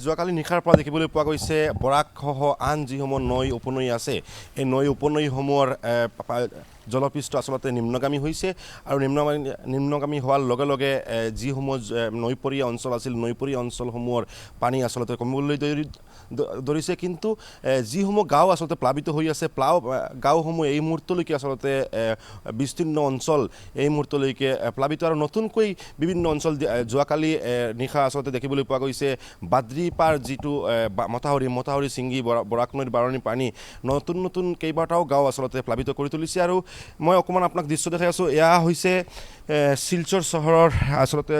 যোৱাকালি নিশাৰ পৰা দেখিবলৈ পোৱা গৈছে বৰাকসহ আন যিসমূহ নৈ উপনৈ আছে এই নৈ উপনৈসমূহৰ জলপৃষ্ঠ আচলতে নিম্নগামী হৈছে আৰু নিম্নগামী হোৱাৰ লগে লগে যিসমূহ নৈপৰীয়া অঞ্চল আছিল নৈপৰীয়া অঞ্চলসমূহৰ পানী আচলতে কমিবলৈ ধৰিছে কিন্তু যিসমূহ গাঁও আচলতে প্লাবিত হৈ আছে গাঁওসমূহ এই মুহূৰ্তলৈকে আচলতে বিস্তীৰ্ণ অঞ্চল এই মুহূৰ্তলৈকে প্লাবিত আৰু নতুনকৈ বিভিন্ন অঞ্চল যোৱাকালি নিশা আচলতে দেখিবলৈ পোৱা গৈছে বাদ্ৰীপাৰ যিটো মথাউৰি ছিঙি বৰাক নৈৰ বাৰণি পানী নতুন কেইবাটাও গাঁও আচলতে প্লাবিত কৰি তুলিছে আৰু মই অকণমান আপোনাক দৃশ্য দেখাই আছোঁ এয়া হৈছে শিলচৰ চহৰৰ আচলতে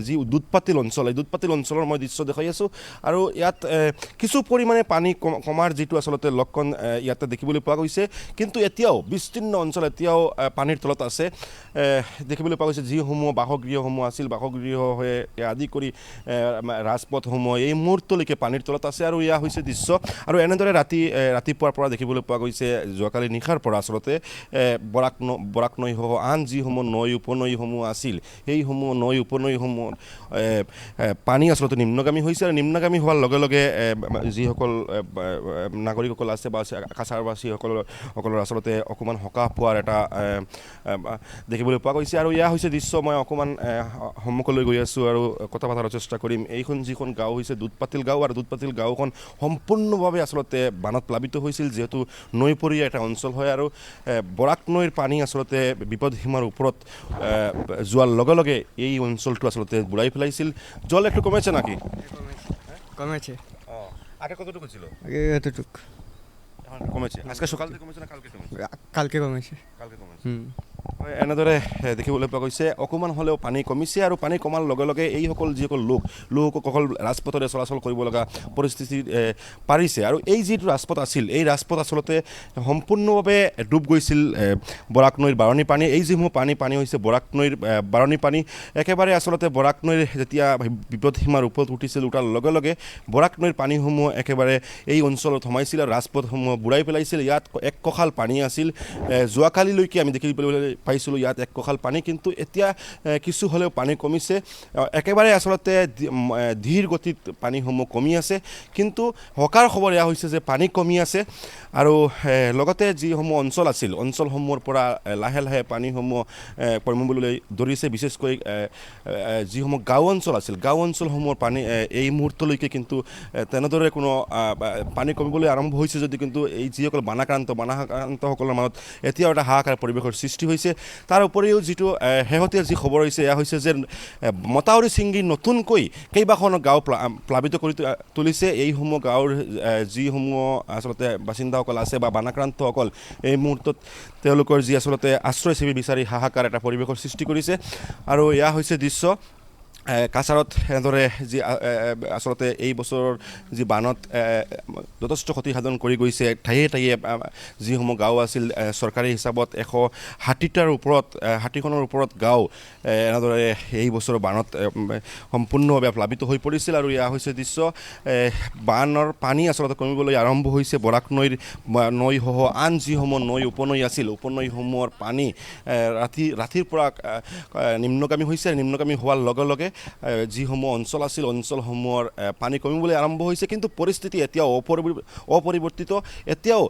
যি দুধপাতিল অঞ্চল এই দুধপাতিল অঞ্চলৰ মই দৃশ্য দেখাই আছোঁ আৰু ইয়াত কিছু পৰিমাণে পানী কমাৰ যিটো আচলতে লক্ষণ ইয়াতে দেখিবলৈ পোৱা গৈছে কিন্তু এতিয়াও বিস্তীৰ্ণ অঞ্চল এতিয়াও পানীৰ তলত আছে দেখিবলৈ পোৱা গৈছে যিসমূহ বাসগৃহসমূহ আছিল বাসগৃহ হৈ আদি কৰি ৰাজপথসমূহ এই মুহূৰ্তলৈকে পানীৰ তলত আছে আৰু এয়া হৈছে দৃশ্য আৰু এনেদৰে ৰাতিপুৱাৰ পৰা দেখিবলৈ পোৱা গৈছে যোৱাকালি নিশাৰ পৰা আচলতে বৰাক নৈসহ আন যিসমূহ নৈ উপনৈসমূহ আছিল সেইসমূহ নৈ উপনৈসমূহ পানী আচলতে নিম্নগামী হৈছে আৰু নিম্নগামী হোৱাৰ লগে লগে যিসকল নাগৰিকসকল আছে বা কাছাৰবাসীসকলৰ আচলতে অকণমান সকাহ পোৱাৰ এটা দেখিবলৈ পোৱা গৈছে আৰু এয়া হৈছে দৃশ্য মই অকণমান সন্মুখলৈ গৈ আছোঁ আৰু কথা পতাৰ চেষ্টা কৰিম এইখন যিখন গাঁও হৈছে দুধপাতিল গাঁও আৰু দুধপাতিল গাঁওখন সম্পূৰ্ণভাৱে আচলতে বানত প্লাবিত হৈছিল যিহেতু নৈপৰীয়া এটা অঞ্চল হয় আৰু বৰাক নৈৰ পানী আচলতে বিপদসীমাৰ ওপৰত যোৱাৰ লগে লগে এই অঞ্চলটো আচলতে বুঢ়াই পেলাইছিল জল একটু কমেছে নাকি কমেছে আগে কতটুকু ছিল আগে এতটুকু কমেছে আজকে সকাল থেকে কমেছে না কালকে কমেছে এনেদৰে দেখিবলৈ পোৱা গৈছে অকণমান হ'লেও পানী কমিছে আৰু পানী কমাৰ লগে লগে এইসকল যিসকল লোকসকল ৰাজপথেৰে চলাচল কৰিব লগা পৰিস্থিতি পাৰিছে আৰু এই যিটো ৰাজপথ আছিল এই ৰাজপথ আচলতে সম্পূৰ্ণভাৱে ডুব গৈছিল বৰাক নৈৰ বাৰণি পানী এই যিসমূহ পানী হৈছে বৰাক নৈৰ বাৰণি পানী একেবাৰে আচলতে বৰাক নৈৰ যেতিয়া বিপদসীমাৰ ওপৰত উঠাৰ লগে লগে বৰাক নৈৰ পানীসমূহ একেবাৰে এই অঞ্চলত সোমাইছিল আৰু ৰাজপথসমূহ বুঢ়াই পেলাইছিল ইয়াত এক কঁকাল পানী আছিল যোৱাকালিলৈকে আমি দেখিবলৈ পাইছিলোঁ ইয়াত এক কঁকাল পানী কিন্তু এতিয়া কিছু হ'লেও পানী কমিছে একেবাৰে আচলতে ধীৰ গতিত পানীসমূহ কমি আছে কিন্তু হকাৰ খবৰ এয়া হৈছে যে পানী কমি আছে আৰু লগতে যিসমূহ অঞ্চল আছিল অঞ্চলসমূহৰ পৰা লাহে লাহে পানীসমূহ কমিবলৈ ধৰিছে বিশেষকৈ যিসমূহ গাঁও অঞ্চল আছিল গাঁও অঞ্চলসমূহৰ পানী এই মুহূৰ্তলৈকে কিন্তু তেনেদৰে কোনো পানী কমিবলৈ আৰম্ভ হৈছে যদি কিন্তু এই যিসকল বানাক্ৰান্তসকলৰ মাজত এতিয়াও এটা হাহাকাৰ পৰিৱেশৰ সৃষ্টি হৈছে তাৰ উপৰিও যিটো শেহতীয়া যি খবৰ হৈছে এয়া হৈছে যে মথাউৰি ছিঙি নতুনকৈ কেইবাখনো গাঁও প্লাবিত কৰি তুলিছে এইসমূহ গাঁৱৰ যিসমূহ আচলতে বাসিন্দাসকল আছে বা বানাক্ৰান্তসকল এই মুহূৰ্তত তেওঁলোকৰ যি আচলতে আশ্ৰয় শিবিৰ বিচাৰি হাহাকাৰ এটা পৰিৱেশৰ সৃষ্টি কৰিছে আৰু এয়া হৈছে দৃশ্য কাছাৰত এনেদৰে যি আচলতে এই বছৰৰ যি বানত যথেষ্ট ক্ষতিসাধন কৰি গৈছে ঠায়ে যিসমূহ গাঁও আছিল চৰকাৰী হিচাপত 160খনৰ ওপৰত গাঁও এনেদৰে এই বছৰৰ বানত সম্পূৰ্ণভাৱে প্লাবিত হৈ পৰিছিল আৰু এয়া হৈছে দৃশ্য বানৰ পানী আচলতে কমিবলৈ আৰম্ভ হৈছে বৰাক নৈসহ আন যিসমূহ নৈ উপনৈ আছিল উপনৈসমূহৰ পানী ৰাতিৰ পৰা নিম্নগামী হৈছে নিম্নগামী হোৱাৰ লগে লগে যিসমূহ অঞ্চল আছিল অঞ্চলসমূহৰ পানী কমিবলৈ আৰম্ভ হৈছে কিন্তু পৰিস্থিতি এতিয়াও অপৰিৱৰ্তিত এতিয়াও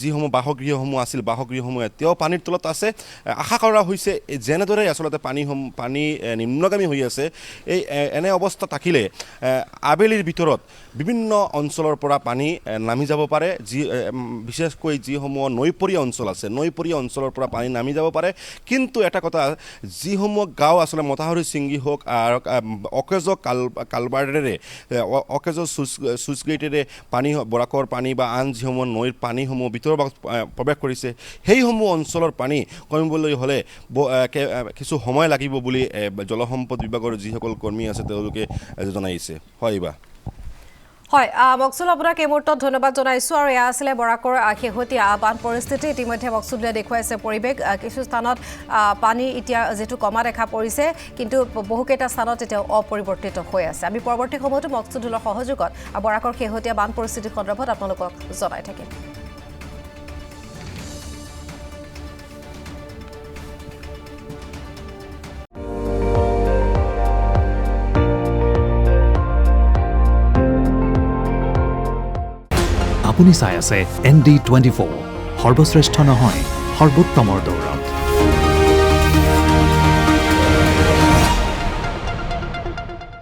যিসমূহ বাসগৃহসমূহ আছিল বাসগৃহসমূহ এতিয়াও পানীৰ তলত আছে আশা কৰা হৈছে যেনেদৰে আচলতে পানী নিম্নগামী হৈ আছে এনে অৱস্থা থাকিলে আবেলিৰ ভিতৰত বিভিন্ন অঞ্চলৰ পৰা পানী নামি যাব পাৰে বিশেষকৈ যিসমূহ নৈপৰীয়া অঞ্চল আছে নৈপৰীয়া অঞ্চলৰ পৰা পানী নামি যাব পাৰে কিন্তু এটা কথা যিসমূহ গাঁও আচলতে মথাউৰি ছিঙি হওক আৰু অকেজ কালভাৰ্টেৰে অকেজ চুইচ গেটেৰে পানী বৰাকৰ পানী বা আন যিসমূহ নৈৰ পানীসমূহ ভিতৰৰ ভাগত প্ৰৱেশ কৰিছে সেইসমূহ অঞ্চলৰ পানী কমিবলৈ হ'লে কিছু সময় লাগিব বুলি জলসম্পদ বিভাগৰ যিসকল কৰ্মী আছে তেওঁলোকে জনাইছে হয় বা হয় মকসুদ আপোনাক এই মুহূৰ্তত ধন্যবাদ জনাইছোঁ আৰু এয়া আছিলে বৰাকৰ শেহতীয়া বান পৰিস্থিতি ইতিমধ্যে মকসুদে দেখুৱাইছে পৰিৱেশ কিছু স্থানত পানী এতিয়া যেটো কমা দেখা পৰিছে কিন্তু বহুকেইটা স্থানত এতিয়াও অপৰিৱৰ্তিত হৈ আছে আমি পৰৱৰ্তী সময়তো মকসুদৰ সহযোগত বৰাকৰ শেহতীয়া বান পৰিস্থিতিৰ সন্দৰ্ভত আপোনালোকক জনাই থাকিম আপুনি চাই আছে ND24 সৰ্বশ্ৰেষ্ঠ নহয় সৰ্বোত্তমৰ দৌৰত